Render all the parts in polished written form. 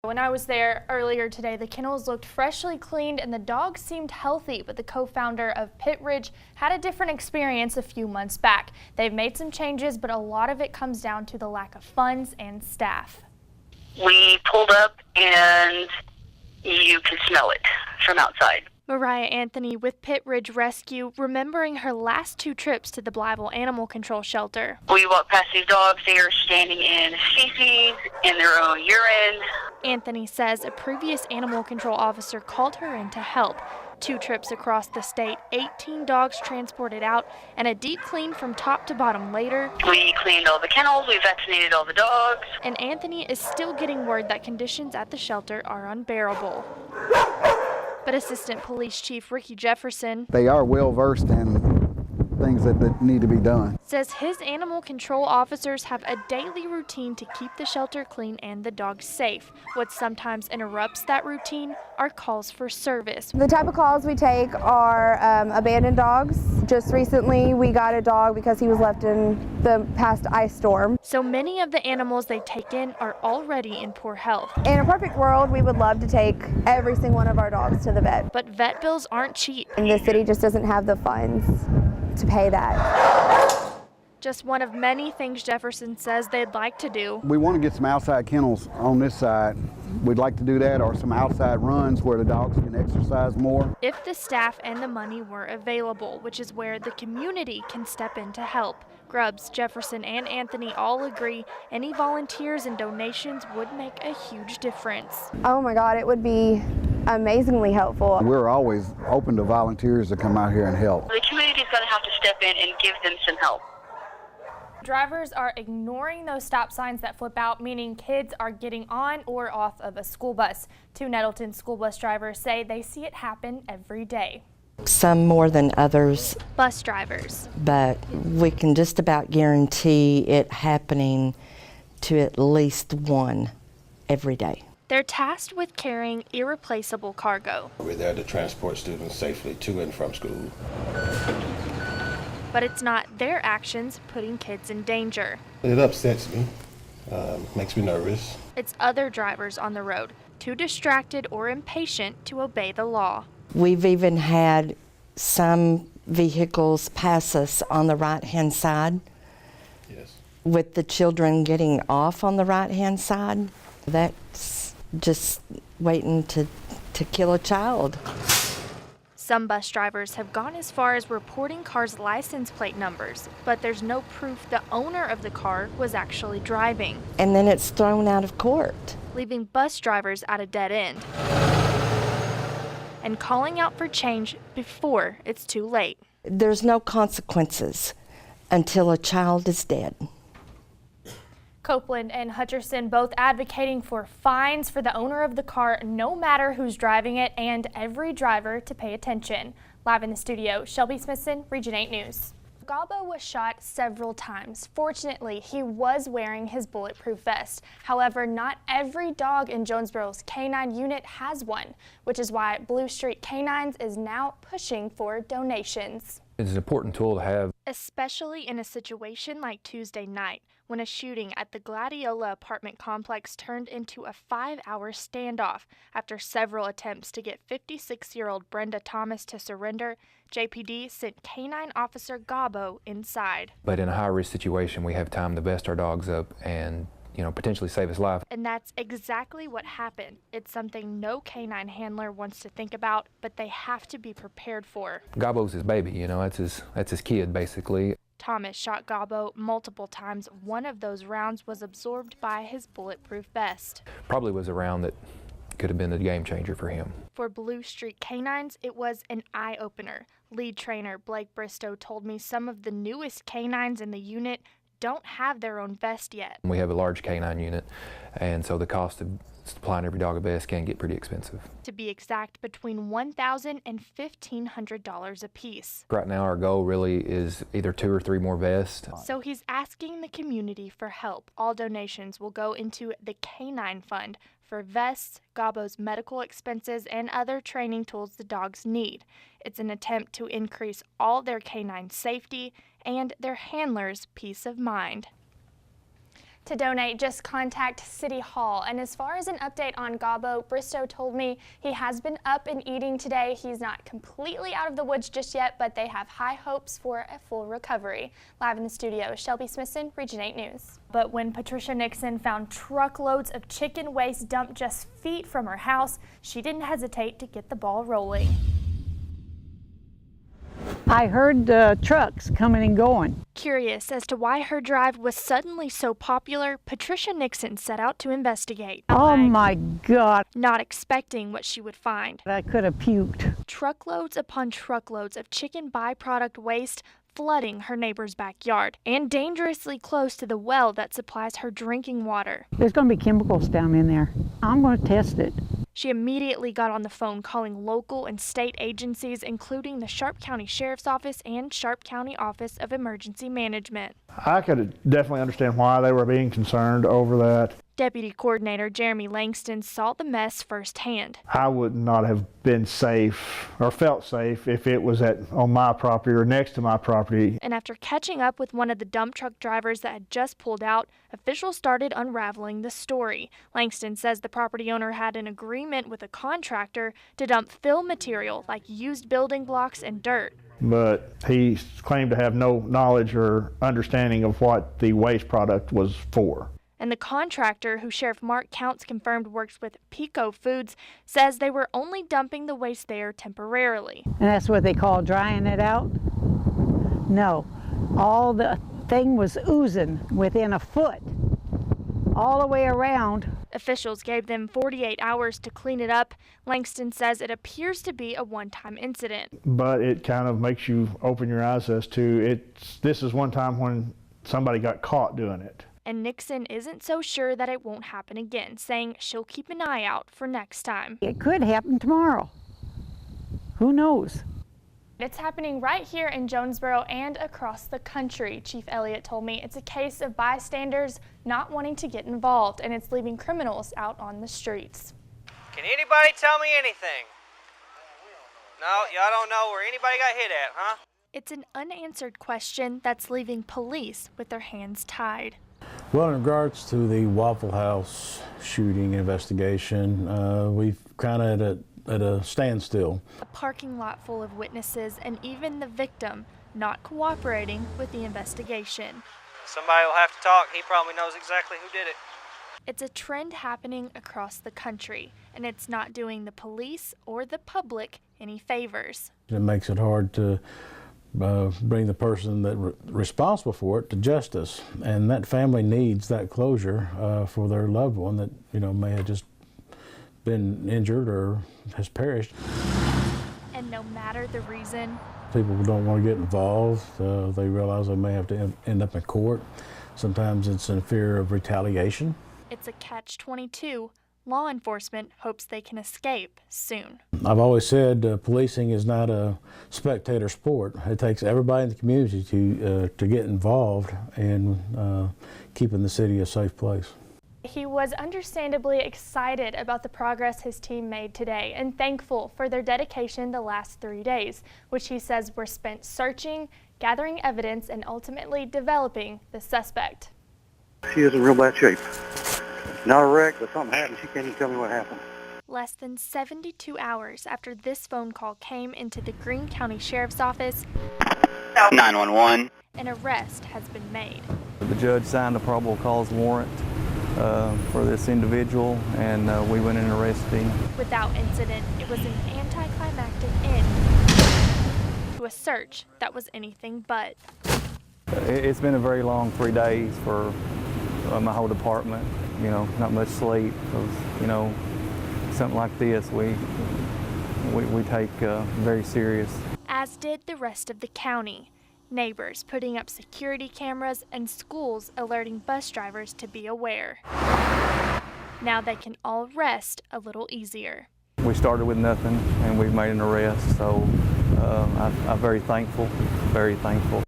When I was there earlier today, the kennels looked freshly cleaned and the dogs seemed healthy, but the co-founder of Pit Ridge had a different experience a few months back. They've made some changes, but a lot of it comes down to the lack of funds and staff. We pulled up and you could smell it from outside. Mariah Anthony with Pit Ridge Rescue, remembering her last 2 trips to the Blytheville Animal Control Shelter. We walk past these dogs, they are standing in feces, in their own urine. Anthony says a previous animal control officer called her in to help. 2 trips across the state, 18 dogs transported out, and a deep clean from top to bottom later. We cleaned all the kennels, we vaccinated all the dogs. And Anthony is still getting word that conditions at the shelter are unbearable. But Assistant Police Chief Ricky Jefferson, they are well versed in things that need to be done, says his animal control officers have a daily routine to keep the shelter clean and the dogs safe. What sometimes interrupts that routine are calls for service. The type of calls we take are abandoned dogs. Just recently we got a dog because he was left in the past ice storm. So many of the animals they take in are already in poor health. In a perfect world, we would love to take every single one of our dogs to the vet. But vet bills aren't cheap. And the city just doesn't have the funds to pay that. Just one of many things Jefferson says they'd like to do. We want to get some outside kennels on this side. We'd like to do that, or some outside runs where the dogs can exercise more. If the staff and the money were available, which is where the community can step in to help. Grubbs, Jefferson, and Anthony all agree any volunteers and donations would make a huge difference. Oh my God, it would be amazingly helpful. We're always open to volunteers to come out here and help. The community is going to have to step in and give them some help. Drivers are ignoring those stop signs that flip out, meaning kids are getting on or off of a school bus. 2 Nettleton school bus drivers say they see it happen every day. Some more than others. Bus drivers. But we can just about guarantee it happening to at least one every day. They're tasked with carrying irreplaceable cargo. We're there to transport students safely to and from school. But it's not their actions putting kids in danger. It upsets me, makes me nervous. It's other drivers on the road, too distracted or impatient to obey the law. We've even had some vehicles pass us on the right-hand side. Yes. With the children getting off on the right-hand side. That's just waiting to kill a child. Some bus drivers have gone as far as reporting cars' license plate numbers, but there's no proof the owner of the car was actually driving. And then it's thrown out of court, leaving bus drivers at a dead end and calling out for change before it's too late. There's no consequences until a child is dead. Copeland and Hutcherson both advocating for fines for the owner of the car, no matter who's driving it, and every driver to pay attention. Live in the studio, Shelby Smithson, Region 8 News. Gabo was shot several times. Fortunately, he was wearing his bulletproof vest. However, not every dog in Jonesboro's K9 unit has one, which is why Blue Street Canines is now pushing for donations. It's an important tool to have, especially in a situation like Tuesday night, when a shooting at the Gladiola apartment complex turned into a 5-hour standoff. After several attempts to get 56-year-old Brenda Thomas to surrender, JPD sent K9 Officer Gabo inside. But in a high-risk situation, we have time to vest our dogs up and potentially save his life. And that's exactly what happened. It's something no canine handler wants to think about, but they have to be prepared for. Gabo's his baby, that's his kid, basically. Thomas shot Gabo multiple times. One of those rounds was absorbed by his bulletproof vest. Probably was a round that could have been the game changer for him. For Blue Street Canines, it was an eye-opener. Lead trainer Blake Bristow told me some of the newest canines in the unit don't have their own vest yet. We have a large canine unit, and so the cost of supplying every dog a vest can get pretty expensive. To be exact, between $1,000 and $1,500 a piece. Right now our goal really is either 2 or 3 more vests. So he's asking the community for help. All donations will go into the Canine Fund for vests, Gabo's medical expenses, and other training tools the dogs need. It's an attempt to increase all their canine safety and their handlers' peace of mind. To donate, just contact City Hall. And as far as an update on Gabo, Bristow told me he has been up and eating today. He's not completely out of the woods just yet, but they have high hopes for a full recovery. Live in the studio, Shelby Smithson, Region 8 News. But when Patricia Nixon found truckloads of chicken waste dumped just feet from her house, she didn't hesitate to get the ball rolling. I heard trucks coming and going. Curious as to why her drive was suddenly so popular, Patricia Nixon set out to investigate. Oh my God. Not expecting what she would find. I could have puked. Truckloads upon truckloads of chicken byproduct waste flooding her neighbor's backyard and dangerously close to the well that supplies her drinking water. There's going to be chemicals down in there. I'm going to test it. She immediately got on the phone calling local and state agencies, including the Sharp County Sheriff's Office and Sharp County Office of Emergency Management. I could definitely understand why they were being concerned over that. Deputy Coordinator Jeremy Langston saw the mess firsthand. I would not have been safe or felt safe if it was on my property or next to my property. And after catching up with one of the dump truck drivers that had just pulled out, officials started unraveling the story. Langston says the property owner had an agreement with a contractor to dump fill material like used building blocks and dirt. But he claimed to have no knowledge or understanding of what the waste product was for. And the contractor, who Sheriff Mark Counts confirmed works with Pico Foods, says they were only dumping the waste there temporarily. And that's what they call drying it out? No. All the thing was oozing within a foot, all the way around. Officials gave them 48 hours to clean it up. Langston says it appears to be a one-time incident. But it kind of makes you open your eyes as to this is one time when somebody got caught doing it. And Nixon isn't so sure that it won't happen again, saying she'll keep an eye out for next time. It could happen tomorrow. Who knows? It's happening right here in Jonesboro and across the country. Chief Elliott told me it's a case of bystanders not wanting to get involved, and it's leaving criminals out on the streets. Can anybody tell me anything? No, y'all don't know where anybody got hit at, huh? It's an unanswered question that's leaving police with their hands tied. Well, in regards to the Waffle House shooting investigation, we've kind of at a standstill. A parking lot full of witnesses and even the victim not cooperating with the investigation. Somebody will have to talk. He probably knows exactly who did it. It's a trend happening across the country, and it's not doing the police or the public any favors. It makes it hard to bring the person that responsible for it to justice, and that family needs that closure for their loved one that may have just been injured or has perished. And no matter the reason, people don't want to get involved. They realize they may have to end up in court. Sometimes it's in fear of retaliation. It's a catch-22. Law enforcement hopes they can escape soon. I've always said policing is not a spectator sport. It takes everybody in the community to get involved in keeping the city a safe place. He was understandably excited about the progress his team made today and thankful for their dedication the last 3 days, which he says were spent searching, gathering evidence, and ultimately developing the suspect. She is in real bad shape. Not a wreck, but something happened. She can't even tell me what happened. Less than 72 hours after this phone call came into the Greene County Sheriff's Office, 911. An arrest has been made. The judge signed a probable cause warrant for this individual, and we went in and arrested him. Without incident, it was an anticlimactic end to a search that was anything but. It's been a very long 3 days for my whole department. Not much sleep, because something like this we take very serious. As did the rest of the county. Neighbors putting up security cameras and schools alerting bus drivers to be aware. Now they can all rest a little easier. We started with nothing and we've made an arrest, so I'm very thankful, very thankful.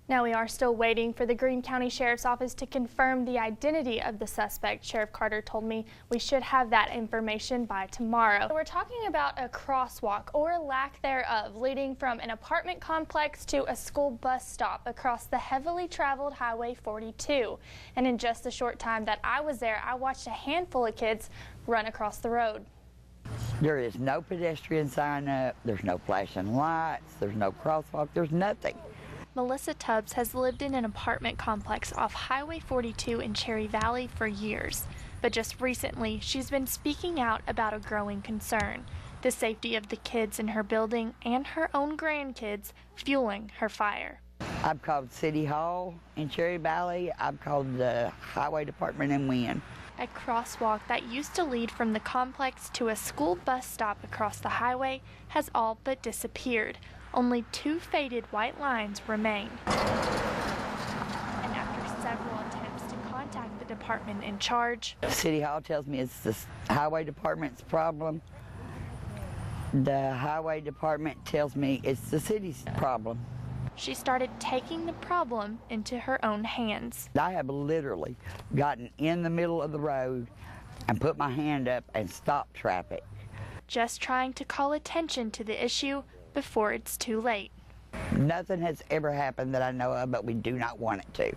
Now we are still waiting for the Greene County Sheriff's Office to confirm the identity of the suspect. Sheriff Carter told me we should have that information by tomorrow. We're talking about a crosswalk, or lack thereof, leading from an apartment complex to a school bus stop across the heavily traveled Highway 42. And in just the short time that I was there, I watched a handful of kids run across the road. There is no pedestrian sign up, there's no flashing lights, there's no crosswalk, there's nothing. Melissa Tubbs has lived in an apartment complex off Highway 42 in Cherry Valley for years, but just recently she's been speaking out about a growing concern: the safety of the kids in her building and her own grandkids fueling her fire. I've called City Hall in Cherry Valley, I've called the Highway Department in Wynn. A crosswalk that used to lead from the complex to a school bus stop across the highway has all but disappeared. Only 2 faded white lines remain. And after several attempts to contact the department in charge, City Hall tells me it's the Highway Department's problem. The Highway Department tells me it's the city's problem. she started taking the problem into her own hands. I have literally gotten in the middle of the road and put my hand up and stopped traffic. Just trying to call attention to the issue before it's too late. Nothing has ever happened that I know of, but we do not want it to.